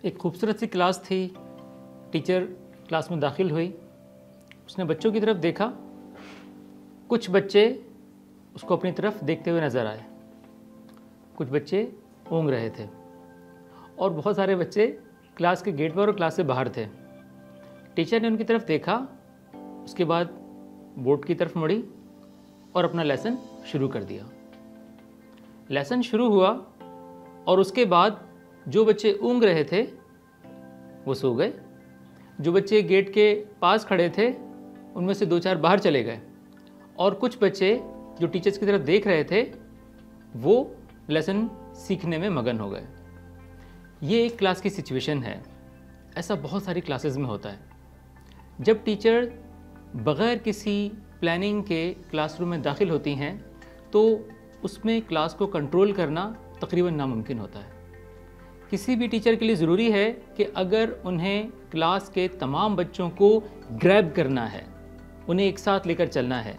एक खूबसूरत सी क्लास थी। टीचर क्लास में दाखिल हुई, उसने बच्चों की तरफ देखा। कुछ बच्चे उसको अपनी तरफ देखते हुए नज़र आए, कुछ बच्चे ऊँघ रहे थे और बहुत सारे बच्चे क्लास के गेट पर और क्लास से बाहर थे। टीचर ने उनकी तरफ देखा, उसके बाद बोर्ड की तरफ मुड़ी और अपना लेसन शुरू कर दिया। लेसन शुरू हुआ और उसके बाद जो बच्चे ऊँघ रहे थे वो सो गए, जो बच्चे गेट के पास खड़े थे उनमें से 2-4 बाहर चले गए और कुछ बच्चे जो टीचर्स की तरफ देख रहे थे वो लेसन सीखने में मगन हो गए। ये एक क्लास की सिचुएशन है। ऐसा बहुत सारी क्लासेस में होता है। जब टीचर बग़ैर किसी प्लानिंग के क्लासरूम में दाखिल होती हैं तो उसमें क्लास को कंट्रोल करना तकरीबन नामुमकिन होता है। किसी भी टीचर के लिए ज़रूरी है कि अगर उन्हें क्लास के तमाम बच्चों को ग्रैब करना है, उन्हें एक साथ लेकर चलना है,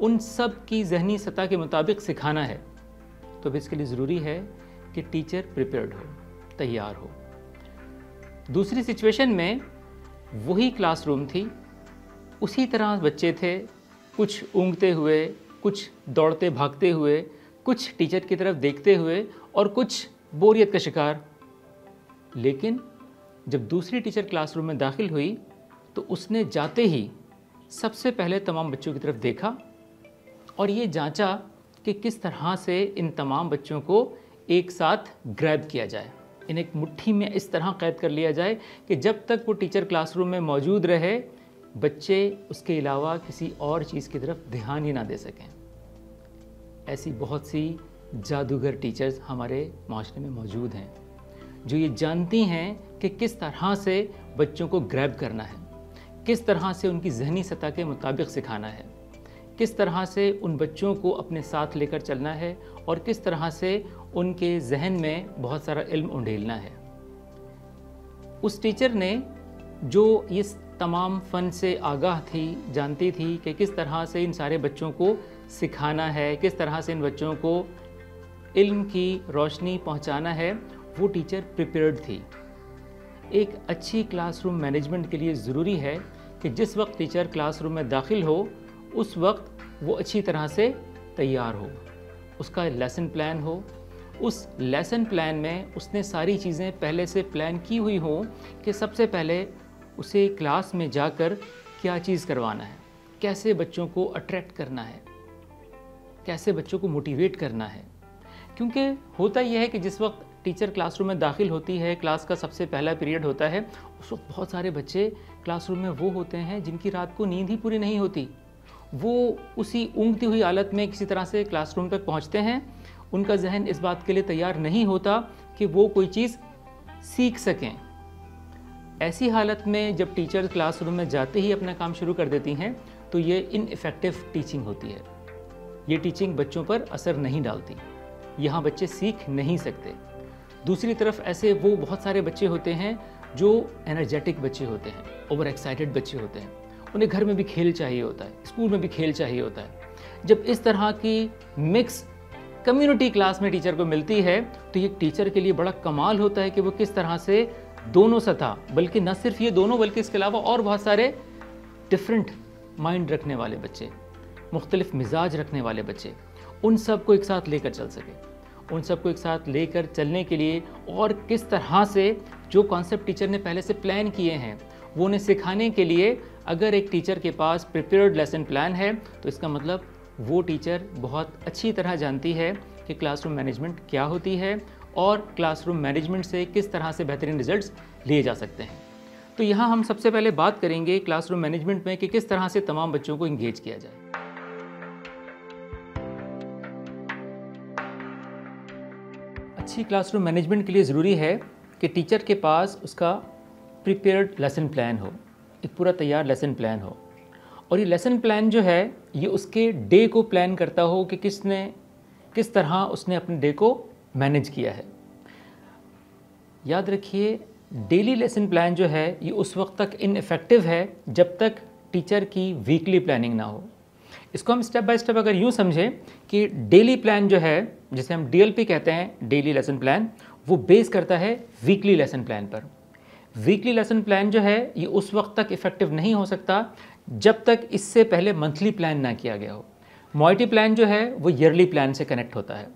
उन सब की ज़हनी सतह के मुताबिक सिखाना है, तो भी इसके लिए ज़रूरी है कि टीचर प्रिपेयर्ड हो, तैयार हो। दूसरी सिचुएशन में वही क्लासरूम थी, उसी तरह बच्चे थे, कुछ ऊँघते हुए, कुछ दौड़ते भागते हुए, कुछ टीचर की तरफ देखते हुए और कुछ बोरियत का शिकार। लेकिन जब दूसरी टीचर क्लासरूम में दाखिल हुई तो उसने जाते ही सबसे पहले तमाम बच्चों की तरफ देखा और ये जांचा कि किस तरह से इन तमाम बच्चों को एक साथ ग्रैब किया जाए, इन्हें एक मुट्ठी में इस तरह कैद कर लिया जाए कि जब तक वो टीचर क्लासरूम में मौजूद रहे बच्चे उसके अलावा किसी और चीज़ की तरफ ध्यान ही ना दे सकें। ऐसी बहुत सी जादूगर टीचर्स हमारे माशरे में मौजूद हैं जो ये जानती हैं कि किस तरह से बच्चों को ग्रैब करना है, किस तरह से उनकी ज़हनी सतह के मुताबिक सिखाना है, किस तरह से उन बच्चों को अपने साथ लेकर चलना है और किस तरह से उनके जहन में बहुत सारा इल्म उंडेलना है। उस टीचर ने जो इस तमाम फ़न से आगाह थी, जानती थी कि किस तरह से इन सारे बच्चों को सिखाना है, किस तरह से इन बच्चों को इल्म की रोशनी पहुंचाना है, वो टीचर प्रिपेयर्ड थी। एक अच्छी क्लासरूम मैनेजमेंट के लिए ज़रूरी है कि जिस वक्त टीचर क्लासरूम में दाखिल हो उस वक्त वो अच्छी तरह से तैयार हो, उसका लेसन प्लान हो, उस लेसन प्लान में उसने सारी चीज़ें पहले से प्लान की हुई हो कि सबसे पहले उसे क्लास में जाकर क्या चीज़ करवाना है, कैसे बच्चों को अट्रैक्ट करना है, कैसे बच्चों को मोटिवेट करना है। क्योंकि होता यह है कि जिस वक्त टीचर क्लासरूम में दाखिल होती है, क्लास का सबसे पहला पीरियड होता है, उस वक्त बहुत सारे बच्चे क्लासरूम में वो होते हैं जिनकी रात को नींद ही पूरी नहीं होती। वो उसी ऊँघती हुई हालत में किसी तरह से क्लासरूम तक पहुँचते हैं। उनका जहन इस बात के लिए तैयार नहीं होता कि वो कोई चीज़ सीख सकें। ऐसी हालत में जब टीचर क्लासरूम में जाते ही अपना काम शुरू कर देती हैं तो ये इनइफेक्टिव टीचिंग होती है। ये टीचिंग बच्चों पर असर नहीं डालती, यहाँ बच्चे सीख नहीं सकते। दूसरी तरफ ऐसे वो बहुत सारे बच्चे होते हैं जो एनर्जेटिक बच्चे होते हैं, ओवर एक्साइटेड बच्चे होते हैं, उन्हें घर में भी खेल चाहिए होता है, स्कूल में भी खेल चाहिए होता है। जब इस तरह की मिक्स कम्युनिटी क्लास में टीचर को मिलती है तो ये टीचर के लिए बड़ा कमाल होता है कि वो किस तरह से दोनों सतह, बल्कि न सिर्फ ये दोनों बल्कि इसके अलावा और बहुत सारे डिफरेंट माइंड रखने वाले बच्चे, मुख्तलिफ मिजाज रखने वाले बच्चे, उन सब को एक साथ लेकर चल सके। उन सबको एक साथ लेकर चलने के लिए और किस तरह से जो कॉन्सेप्ट टीचर ने पहले से प्लान किए हैं वो उन्हें सिखाने के लिए अगर एक टीचर के पास प्रिपेयर्ड लेसन प्लान है तो इसका मतलब वो टीचर बहुत अच्छी तरह जानती है कि क्लासरूम मैनेजमेंट क्या होती है और क्लासरूम मैनेजमेंट से किस तरह से बेहतरीन रिजल्ट्स लिए जा सकते हैं। तो यहाँ हम सबसे पहले बात करेंगे क्लासरूम मैनेजमेंट में कि किस तरह से तमाम बच्चों को इंगेज किया जाए। अच्छी क्लासरूम मैनेजमेंट के लिए ज़रूरी है कि टीचर के पास उसका प्रिपेयर्ड लेसन प्लान हो, एक पूरा तैयार लेसन प्लान हो और ये लेसन प्लान जो है ये उसके डे को प्लान करता हो कि किस तरह उसने अपने डे को मैनेज किया है। याद रखिए, डेली लेसन प्लान जो है ये उस वक्त तक इनइफेक्टिव है जब तक टीचर की वीकली प्लानिंग ना हो। इसको हम स्टेप बाय स्टेप अगर यूँ समझें कि डेली प्लान जो है, जिसे हम DLP कहते हैं, डेली लेसन प्लान, वो बेस करता है वीकली लेसन प्लान पर। वीकली लेसन प्लान जो है ये उस वक्त तक इफ़ेक्टिव नहीं हो सकता जब तक इससे पहले मंथली प्लान ना किया गया हो। मोइटी प्लान जो है वो ईयरली प्लान से कनेक्ट होता है।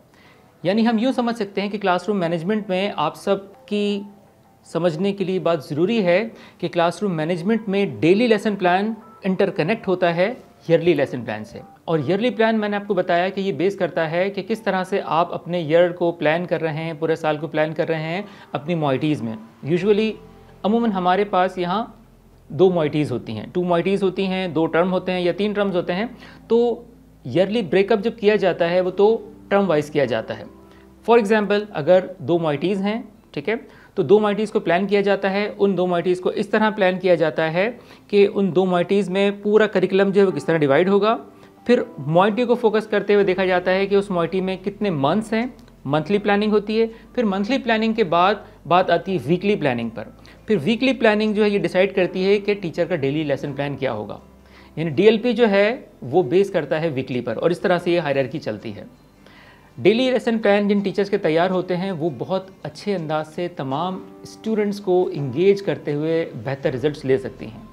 यानी हम यूँ समझ सकते हैं कि क्लासरूम मैनेजमेंट में आप सब की समझने के लिए बात ज़रूरी है कि क्लासरूम मैनेजमेंट में डेली लेसन प्लान इंटरकनेक्ट होता है ईयरली लेसन प्लान से। और ईयरली प्लान मैंने आपको बताया कि ये बेस करता है कि किस तरह से आप अपने ईयर को प्लान कर रहे हैं, पूरे साल को प्लान कर रहे हैं अपनी मोइटीज़ में। यूजुअली अमूमन हमारे पास यहाँ 2 मोइटीज़ होती हैं, 2 मोइटीज़ होती हैं, 2 टर्म होते हैं या 3 टर्म्स होते हैं। तो ईयरली ब्रेकअप जब किया जाता है वो तो टर्म वाइज किया जाता है। फॉर एग्जांपल अगर 2 मोइटीज़ हैं, ठीक है, तो 2 मोइटीज़ को प्लान किया जाता है। उन 2 मोइटीज़ को इस तरह प्लान किया जाता है कि उन 2 मोइटीज़ में पूरा करिकुलम जो है वो किस तरह डिवाइड होगा। फिर मोइटी को फोकस करते हुए देखा जाता है कि उस मोइटी में कितने मंथ्स हैं, मंथली प्लानिंग होती है। फिर मंथली प्लानिंग के बाद बात आती है वीकली प्लानिंग पर। फिर वीकली प्लानिंग जो है ये डिसाइड करती है कि टीचर का डेली लेसन प्लान क्या होगा। यानी डीएलपी जो है वो बेस करता है वीकली पर, और इस तरह से ये हायरार्की चलती है। डेली लेसन प्लान जिन टीचर्स के तैयार होते हैं वो बहुत अच्छे अंदाज से तमाम स्टूडेंट्स को इंगेज करते हुए बेहतर रिजल्ट्स ले सकती हैं।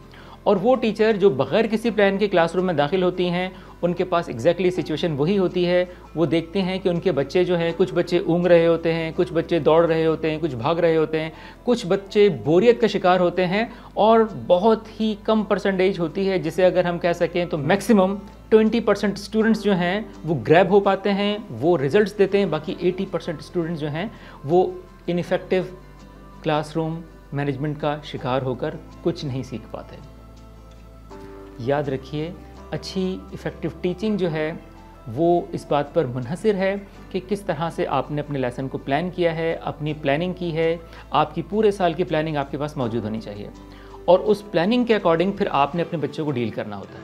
और वो टीचर जो बग़ैर किसी प्लान के क्लासरूम में दाखिल होती हैं उनके पास एग्जैक्टली सिचुएशन वही होती है। वो देखते हैं कि उनके बच्चे जो हैं, कुछ बच्चे ऊँग रहे होते हैं, कुछ बच्चे दौड़ रहे होते हैं, कुछ भाग रहे होते हैं, कुछ बच्चे बोरियत का शिकार होते हैं, और बहुत ही कम परसेंटेज होती है जिसे अगर हम कह सकें तो मैक्सिमम 20% स्टूडेंट्स जो हैं वो ग्रैब हो पाते हैं, वो रिजल्ट्स देते हैं। बाकी 80% स्टूडेंट्स जो हैं वो इनइफेक्टिव क्लासरूम मैनेजमेंट का शिकार होकर कुछ नहीं सीख पाते। याद रखिए, अच्छी इफ़ेक्टिव टीचिंग जो है वो इस बात पर मुनहसिर है कि किस तरह से आपने अपने लेसन को प्लान किया है, अपनी प्लानिंग की है। आपकी पूरे साल की प्लानिंग आपके पास मौजूद होनी चाहिए, और उस प्लानिंग के अकॉर्डिंग फिर आपने अपने बच्चों को डील करना होता है।